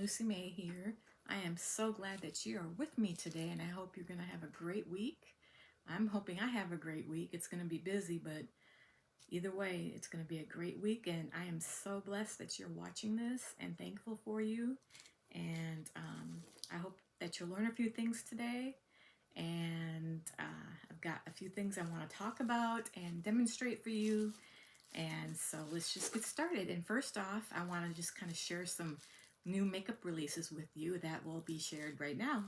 Lucy May here. I am so glad that you are with me today, and I hope you're going to have a great week. I'm hoping I have a great week. It's going to be busy, but either way, it's going to be a great week, and I am so blessed that you're watching this and thankful for you. And I hope that you'll learn a few things today. And I've got a few things I want to talk about and demonstrate for you. And so let's just get started. And first off, I want to just kind of share some new makeup releases with you that will be shared right now.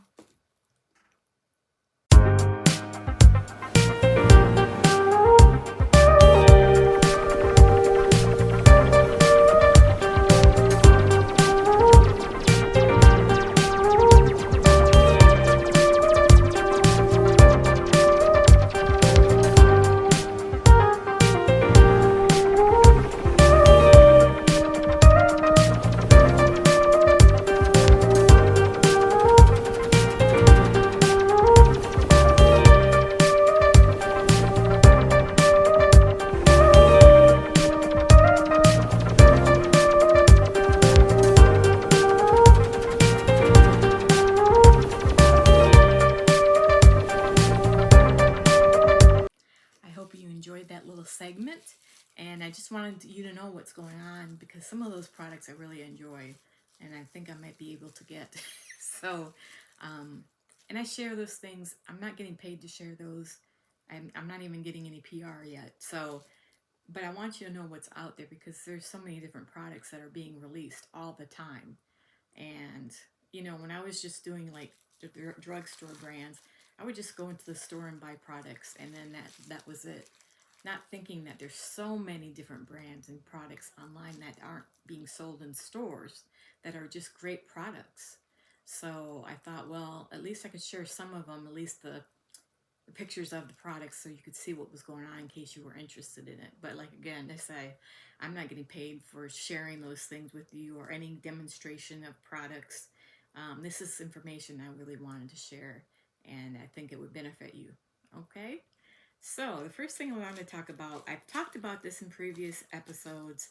I hope you enjoyed that little segment, and I just wanted you to know what's going on because some of those products I really enjoy and I think I might be able to get. so, and I share those things. I'm not getting paid to share those. I'm not even getting any PR yet. So, but I want you to know what's out there because there's so many different products that are being released all the time. And, when I was just doing like the drugstore brands, I would just go into the store and buy products, and then that was it. Not thinking that there's so many different brands and products online that aren't being sold in stores that are just great products. So I thought, well, at least I could share some of them, at least the pictures of the products so you could see what was going on in case you were interested in it. But like again, I say, I'm not getting paid for sharing those things with you or any demonstration of products. This is information I really wanted to share, and I think it would benefit you. Okay? So the first thing I wanted to talk about, I've talked about this in previous episodes,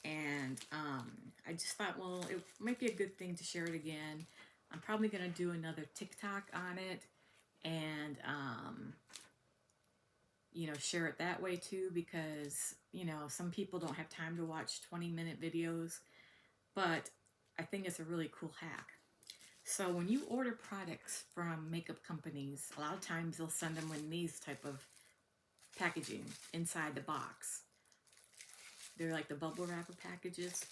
and I just thought, well, it might be a good thing to share it again. I'm probably going to do another TikTok on it, and share it that way too, because some people don't have time to watch 20-minute videos, but I think it's a really cool hack. So when you order products from makeup companies, a lot of times they'll send them in these type of packaging inside the box. They're like the bubble wrapper packages.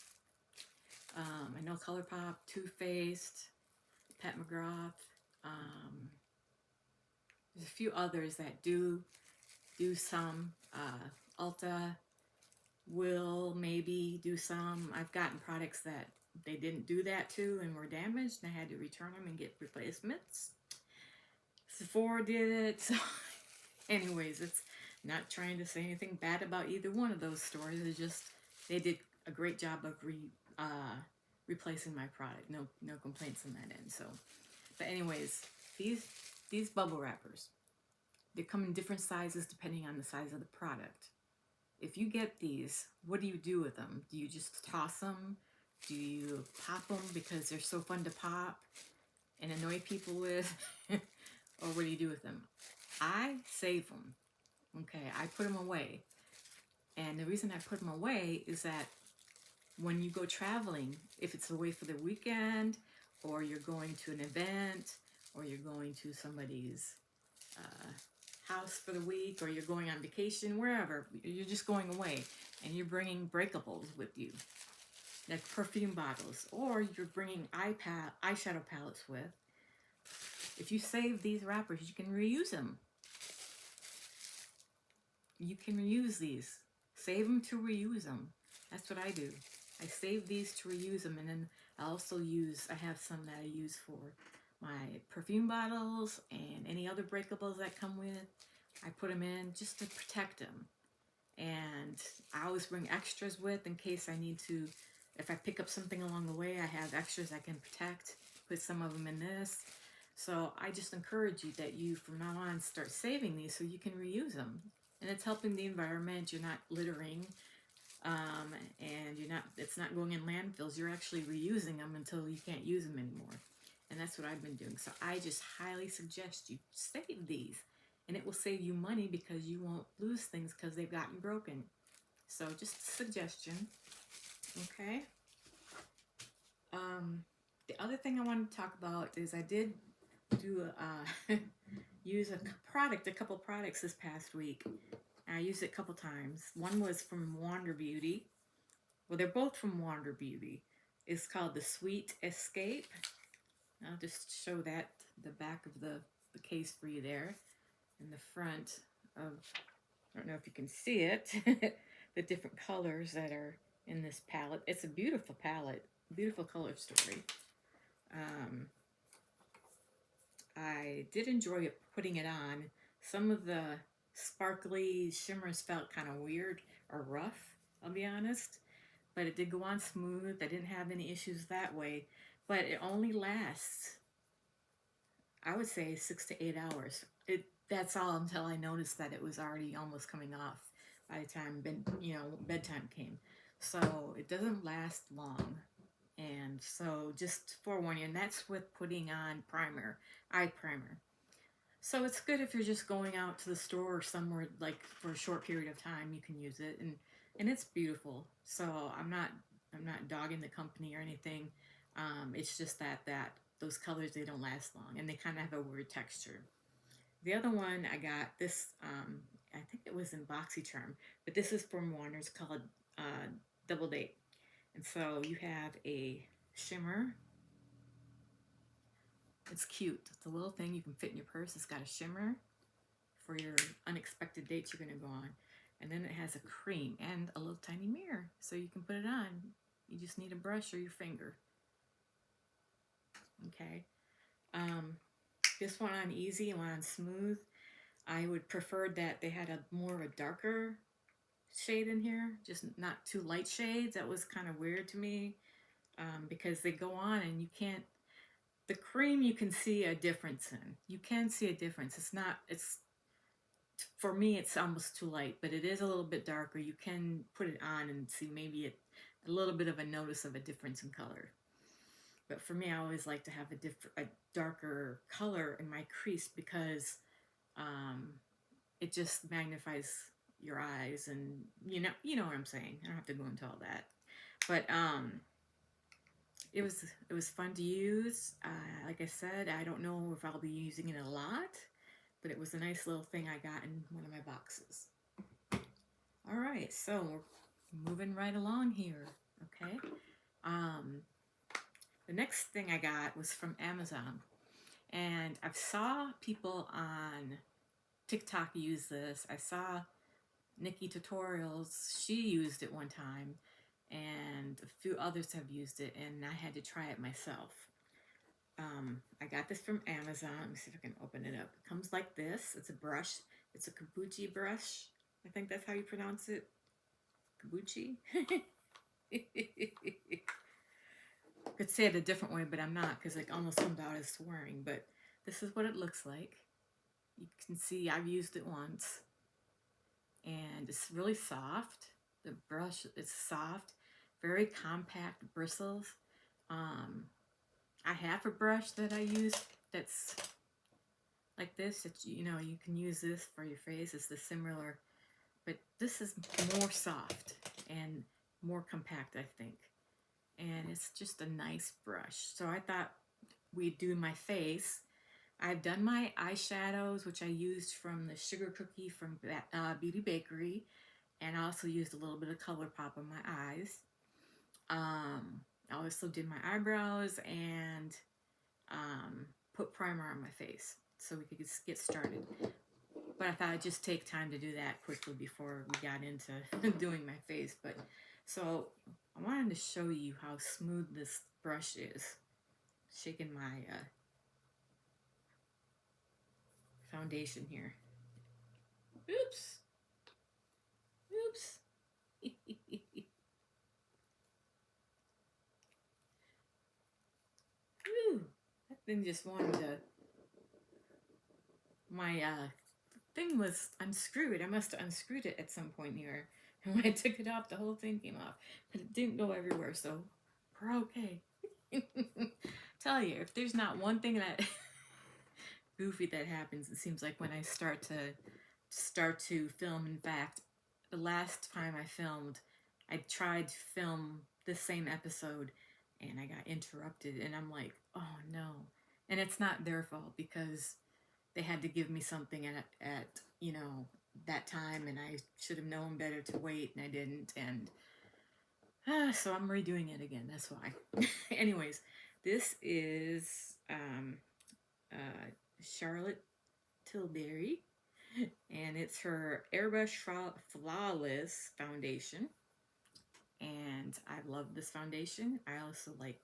I know ColourPop, Too Faced, Pat McGrath. There's a few others that do some. Ulta will maybe do some. I've gotten products that they didn't do that to and were damaged, and I had to return them and get replacements. Sephora did it. So anyways, it's not trying to say anything bad about either one of those stores. It's just they did a great job of replacing my product. No complaints on that end. So, but anyways, these bubble wrappers, they come in different sizes depending on the size of the product. If you get these, what do you do with them? Do you just toss them? Do you pop them because they're so fun to pop and annoy people with? Or what do you do with them? I save them. Okay, I put them away. And the reason I put them away is that when you go traveling, if it's away for the weekend, or you're going to an event, or you're going to somebody's house for the week, or you're going on vacation, wherever, you're just going away, and you're bringing breakables with you, like perfume bottles, or you're bringing eyeshadow palettes with. If you save these wrappers, you can reuse them. You can reuse these. Save them to reuse them. That's what I do. I save these to reuse them, and then I also I have some that I use for my perfume bottles and any other breakables that come with. I put them in just to protect them. And I always bring extras with in case I need to. If I pick up something along the way, I have extras I can protect. Put some of them in this. So I just encourage you that you, from now on, start saving these so you can reuse them. And it's helping the environment. You're not littering. and it's not going in landfills. You're actually reusing them until you can't use them anymore. And that's what I've been doing. So I just highly suggest you save these, and it will save you money because you won't lose things because they've gotten broken. So just a suggestion. Okay. The other thing I wanted to talk about is I did do use a couple products this past week. I used it a couple times. One was from Wander Beauty. Well, they're both from Wander Beauty. It's called the Sweet Escape. I'll just show that the back of the case for you there, and the front of, I don't know if you can see it, the different colors that are in this palette. It's a beautiful palette, beautiful color story. I did enjoy putting it on. Some of the sparkly shimmers felt kind of weird or rough, I'll be honest. But it did go on smooth. I didn't have any issues that way. But it only lasts, I would say, 6 to 8 hours. That's all until I noticed that it was already almost coming off by the time bedtime came. So it doesn't last long. And so just forewarn you, and that's with putting on eye primer. So it's good if you're just going out to the store or somewhere like for a short period of time, you can use it, and it's beautiful. So I'm not dogging the company or anything. It's just that those colors, they don't last long, and they kind of have a weird texture. The other one I got this, I think it was in BoxyCharm, but this is from Warner's, called Double Date. And so you have a shimmer. It's cute. It's a little thing you can fit in your purse. It's got a shimmer for your unexpected dates you're going to go on. And then it has a cream and a little tiny mirror, so you can put it on. You just need a brush or your finger. Okay. This one on easy and one on smooth. I would prefer that they had more of a darker shade in here, just not too light shades. That was kind of weird to me, because they go on and you can't, the cream you can see a difference in. You can see a difference. For me, it's almost too light, but it is a little bit darker. You can put it on and see maybe a little bit of a notice of a difference in color. But for me, I always like to have a darker color in my crease, because it just magnifies your eyes, and you know what I'm saying. I don't have to go into all that, but it was fun to use. Like I said, I don't know if I'll be using it a lot, but it was a nice little thing I got in one of my boxes. All right, so we're moving right along here. Okay. The next thing I got was from Amazon, and I saw people on TikTok use this. I saw Nikki Tutorials, she used it one time, and a few others have used it, and I had to try it myself. I got this from Amazon. Let me see if I can open it up. It comes like this. It's a brush. It's a kabuki brush. I think that's how you pronounce it. Kabuki? Could say it a different way, but I'm not, because it almost comes out as swearing. But this is what it looks like. You can see I've used it once, and it's really soft. The brush is soft, very compact bristles. I have a brush that I use that's like this. It's, you can use this for your face. It's the similar, but this is more soft and more compact, I think. And it's just a nice brush. So I thought we'd do my face. I've done my eyeshadows, which I used from the Sugar Cookie from Beauty Bakery, and I also used a little bit of ColourPop on my eyes. I also did my eyebrows and put primer on my face so we could just get started. But I thought I'd just take time to do that quickly before we got into doing my face. But so I wanted to show you how smooth this brush is. Shaking my foundation here. Oops. Ooh, that thing just wanted to. My thing was unscrewed. I must have unscrewed it at some point here. And when I took it off, the whole thing came off. But it didn't go everywhere, so we're okay. Tell you, if there's not one thing that goofy that happens, it seems like when I start to film. In fact, the last time I filmed, I tried to film the same episode and I got interrupted, and I'm like, oh no. And it's not their fault because they had to give me something at that time, and I should have known better to wait, and I didn't. And so I'm redoing it again. That's why. Anyways, this is uh, Charlotte Tilbury, and it's her Airbrush Flawless Foundation. And I love this foundation. I also like,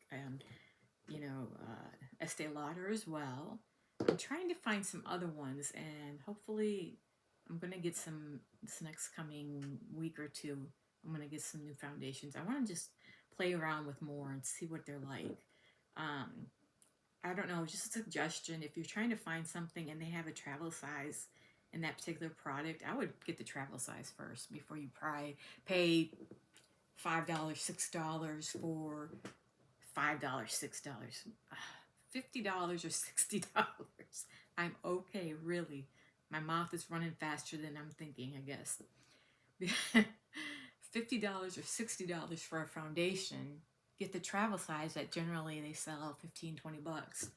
Estee Lauder as well. I'm trying to find some other ones, and hopefully I'm going to get some this next coming week or two. I'm going to get some new foundations. I want to just play around with more and see what they're like. I don't know, just a suggestion. If you're trying to find something and they have a travel size in that particular product, I would get the travel size first before you pay $5, $6 for $5, $6, $50 or $60. I'm okay, really. My mouth is running faster than I'm thinking, I guess. $50 or $60 for a foundation. Get the travel size that generally they sell 15, 20 bucks.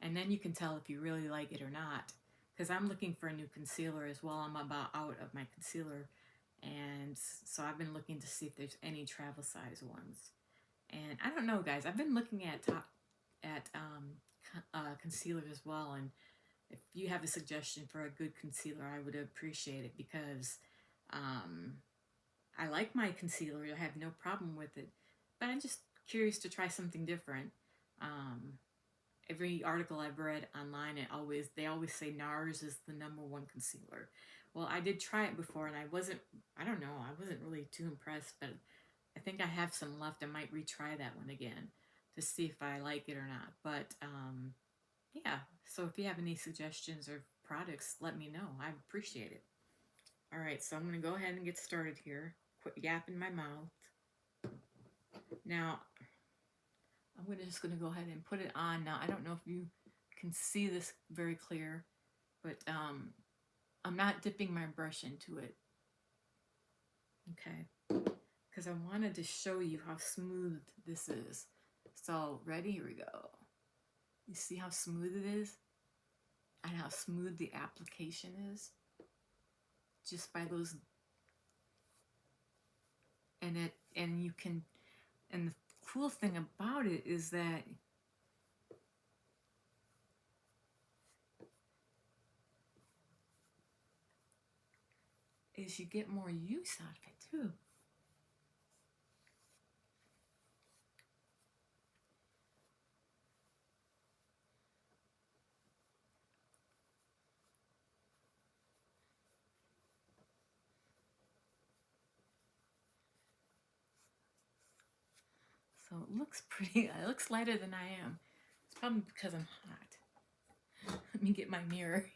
And then you can tell if you really like it or not. Because I'm looking for a new concealer as well. I'm about out of my concealer. And so I've been looking to see if there's any travel size ones. And I don't know, guys. I've been looking at concealers as well. And if you have a suggestion for a good concealer, I would appreciate it, because I like my concealer. I have no problem with it. But I'm just curious to try something different. Every article I've read online, they always say NARS is the #1 concealer. Well, I did try it before, and I wasn't really too impressed, but I think I have some left. I might retry that one again to see if I like it or not. But yeah, so if you have any suggestions or products, let me know. I appreciate it. All right, so I'm going to go ahead and get started here. Quit yapping my mouth. Now, I'm just going to go ahead and put it on. Now, I don't know if you can see this very clear, but I'm not dipping my brush into it. Okay, because I wanted to show you how smooth this is. So, ready? Here we go. You see how smooth it is? And how smooth the application is? Just by those... And the cool thing about it is that you get more use out of it too. So it looks pretty. It looks lighter than I am. It's probably because I'm hot. Let me get my mirror.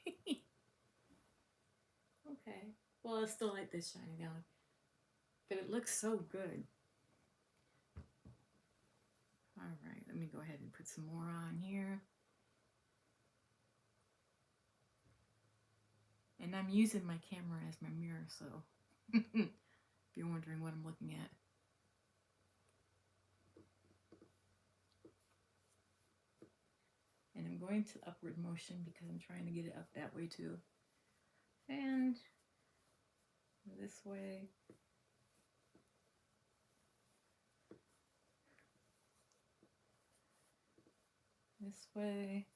Okay. Well, it's still like this shining down. But it looks so good. All right. Let me go ahead and put some more on here. And I'm using my camera as my mirror, so if you're wondering what I'm looking at. And I'm going to upward motion because I'm trying to get it up that way too. And this way. This way.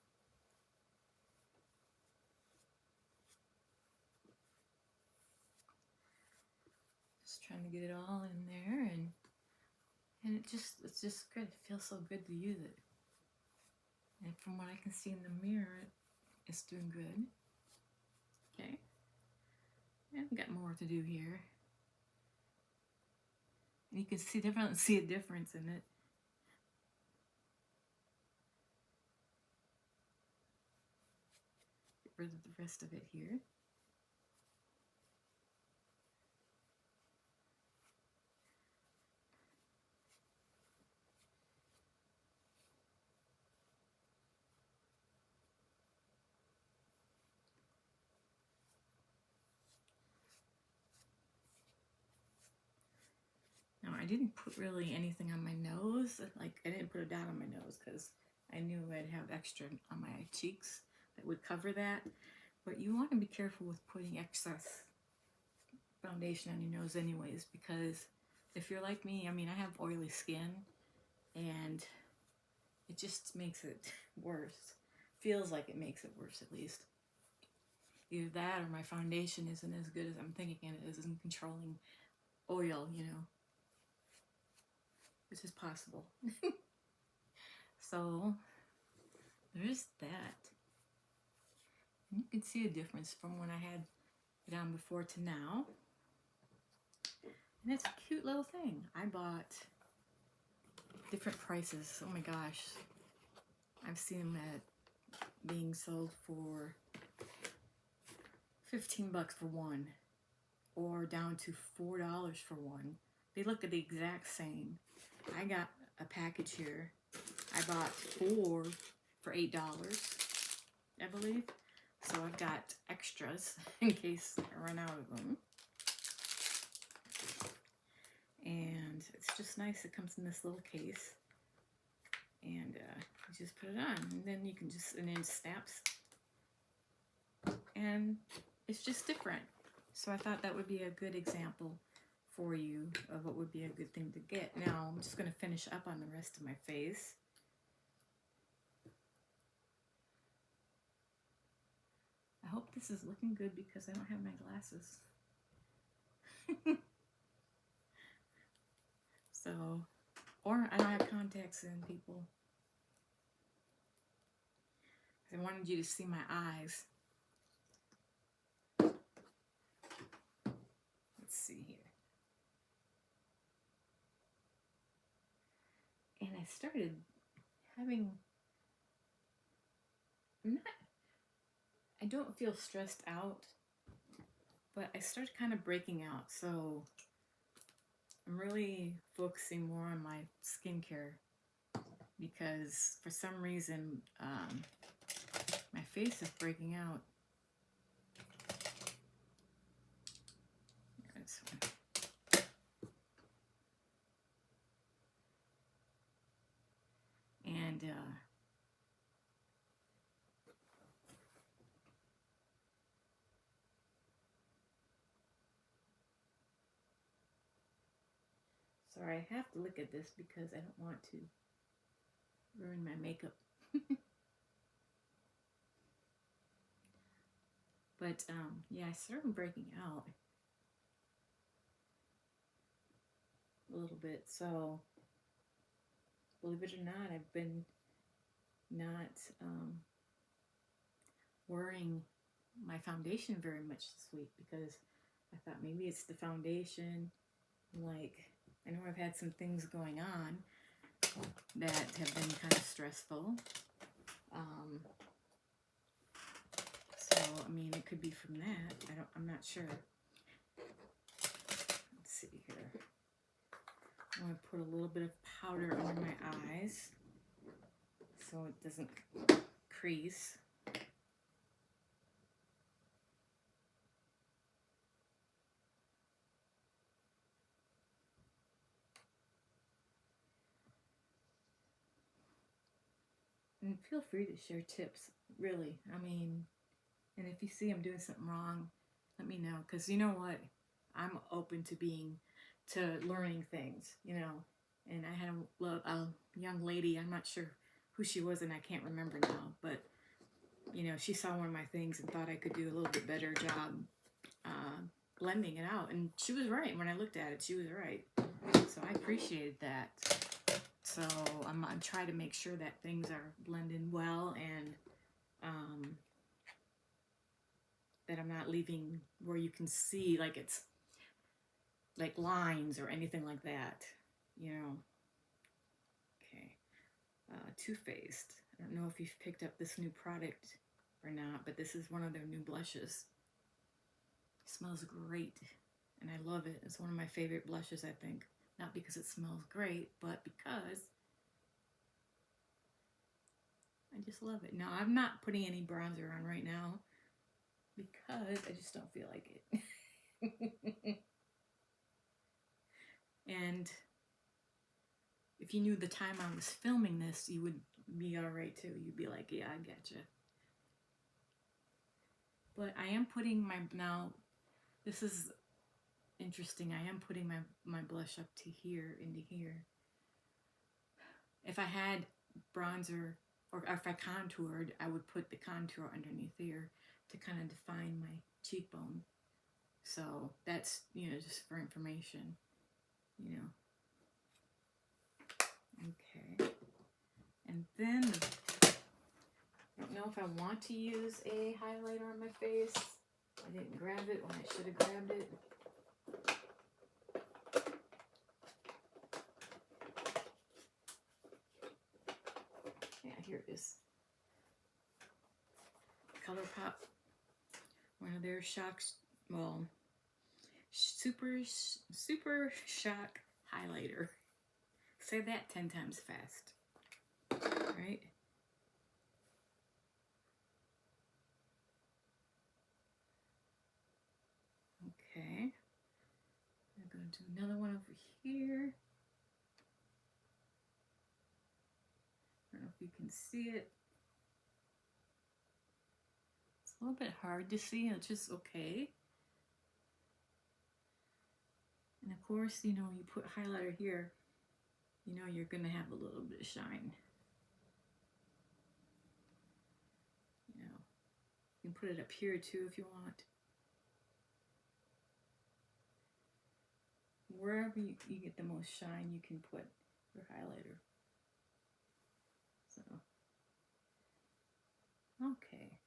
Just trying to get it all in there, and it's just good. It feels so good to use it. And from what I can see in the mirror, it's doing good. Okay. And I've got more to do here. And you can definitely see a difference in it. Get rid of the rest of it here. didn't put really anything on my nose. Like, I didn't put a dot on my nose because I knew I'd have extra on my cheeks that would cover that. But you want to be careful with putting excess foundation on your nose anyways, because if you're like me, I mean, I have oily skin and it just makes it worse. Feels like it makes it worse, at least. Either that or my foundation isn't as good as I'm thinking it is in controlling oil, you know, which is possible. So there's that. And you can see a difference from when I had it on before to now. And it's a cute little thing. I bought different prices. Oh my gosh. I've seen them being sold for $15 for one, or down to $4 for one. They look at the exact same. I got a package here. I bought 4 for $8, I believe. So I've got extras in case I run out of them. And it's just nice. It comes in this little case. And you just put it on. And then you can just, and then it snaps. And it's just different. So I thought that would be a good example for you of what would be a good thing to get. Now I'm just going to finish up on the rest of my face. I hope this is looking good because I don't have my glasses. So, or I don't have contacts in, people. I wanted you to see my eyes. Let's see here. And I started having, I don't feel stressed out, but I started kind of breaking out. So I'm really focusing more on my skincare because for some reason my face is breaking out. This one. And sorry, I have to look at this because I don't want to ruin my makeup. But yeah, I started breaking out a little bit. So believe it or not, I've been not wearing my foundation very much this week because I thought maybe it's the foundation. Like, I know I've had some things going on that have been kind of stressful. So, I mean, it could be from that. I'm not sure. Let's see here. I'm going to put a little bit of powder under my eyes so it doesn't crease. And feel free to share tips, really. I mean, and if you see I'm doing something wrong, let me know. Because you know what? I'm open to learning things, you know. And I had a young lady, I'm not sure who she was and I can't remember now, but, you know, she saw one of my things and thought I could do a little bit better job blending it out. And she was right. When I looked at it, she was right. So I appreciated that. So I'm trying to make sure that things are blended well and that I'm not leaving where you can see like it's like lines or anything like that, you know. Okay, Too Faced. I don't know if you've picked up this new product or not, but this is one of their new blushes. It smells great, and I love it. It's one of my favorite blushes, I think. Not because it smells great, but because I just love it. Now, I'm not putting any bronzer on right now because I just don't feel like it. And if you knew the time I was filming this, you would be all right too. You'd be like, yeah, I getcha. But I am putting my, now, this is interesting. I am putting my blush up to here, into here. If I had bronzer, or if I contoured, I would put the contour underneath here to kind of define my cheekbone. So that's, you know, just for information, you know. Okay. And then, I don't know if I want to use a highlighter on my face. I didn't grab it when I should have grabbed it. Yeah, here it is. ColourPop. One of their shocks, well, super shock highlighter. Say that 10 times fast. Right? Okay. I'm going to do another one over here. I don't know if you can see it. It's a little bit hard to see, it's just okay. And of course, you know, you put highlighter here, you know you're gonna have a little bit of shine. You know, you can put it up here too if you want. Wherever you get the most shine, you can put your highlighter. So, okay.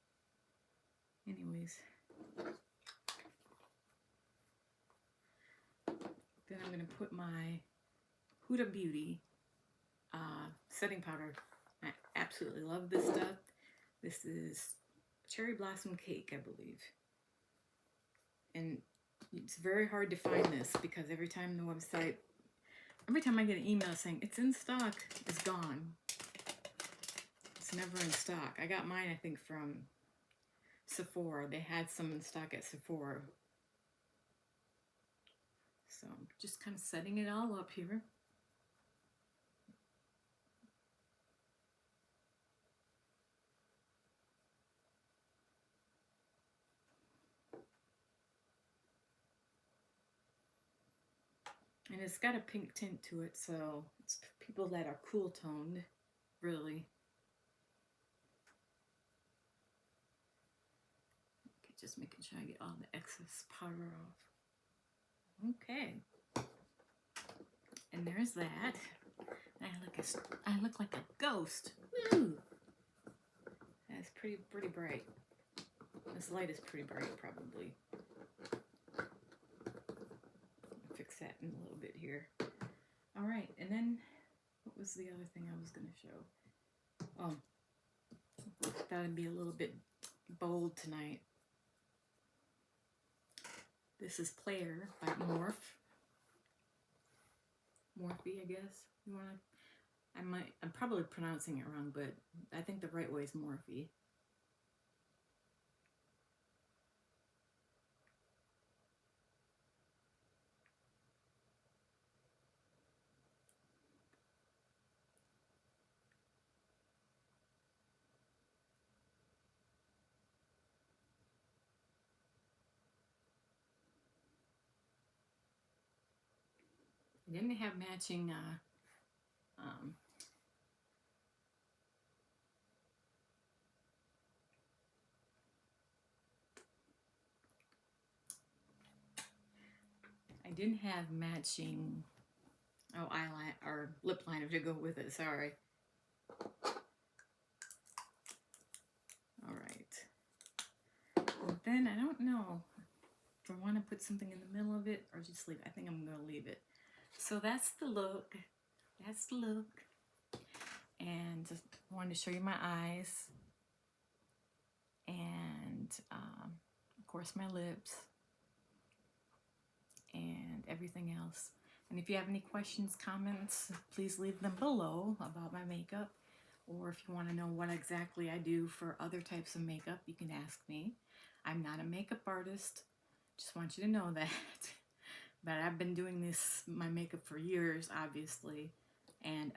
Anyways. Then I'm going to put my Huda Beauty setting powder. I absolutely love this stuff. This is Cherry Blossom Cake, I believe. And it's very hard to find this because every time I get an email saying it's in stock, it's gone. It's never in stock. I got mine, I think, from Sephora. They had some in stock at Sephora. So I'm just kind of setting it all up here. And it's got a pink tint to it, so it's people that are cool toned, really. Okay, just making sure I get all the excess powder off. Okay. And there's that. I look like a ghost. Woo! That's pretty bright. This light is pretty bright, probably. I'll fix that in a little bit here. All right, and then what was the other thing I was going to show? Oh, thought it'd be a little bit bold tonight. This is Player by Morphe, I guess. You want to? I'm probably pronouncing it wrong, but I think the right way is Morphe. And then they have matching I didn't have matching eyeliner or lip liner to go with it, sorry. Alright. And then I don't know if I want to put something in the middle of it or just leave it. I think I'm going to leave it. So that's the look. That's the look. And just wanted to show you my eyes. And of course my lips. And everything else. And if you have any questions, comments, please leave them below about my makeup. Or if you want to know what exactly I do for other types of makeup, you can ask me. I'm not a makeup artist. Just want you to know that. But I've been doing my makeup for years, obviously. and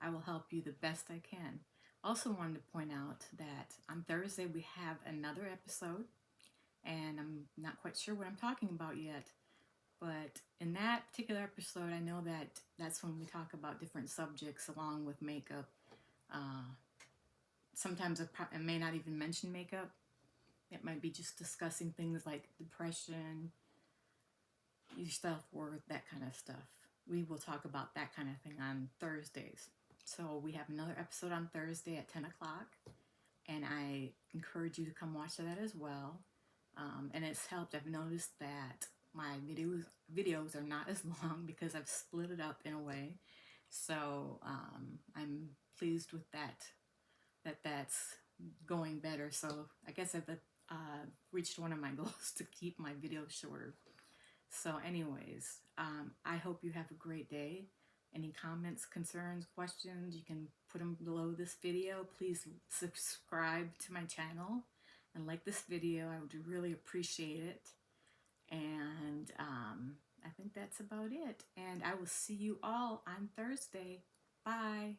I will help you the best I can. Also wanted to point out that on Thursday we have another episode, and I'm not quite sure what I'm talking about yet. But in that particular episode, I know that that's when we talk about different subjects along with makeup. Uh, Sometimes I may not even mention makeup. It might be just discussing things like depression, your self worth, that kind of stuff. We will talk about that kind of thing on Thursdays. So we have another episode on Thursday at 10 o'clock, and I encourage you to come watch that as well. And it's helped. I've noticed that my videos are not as long because I've split it up in a way. So I'm pleased with that. That's going better. So I guess I've reached one of my goals to keep my videos shorter. So, anyways, I hope you have a great day. Any comments, concerns, questions, you can put them below this video. Please subscribe to my channel and like this video. I would really appreciate it. And I think that's about it. And I will see you all on Thursday. Bye.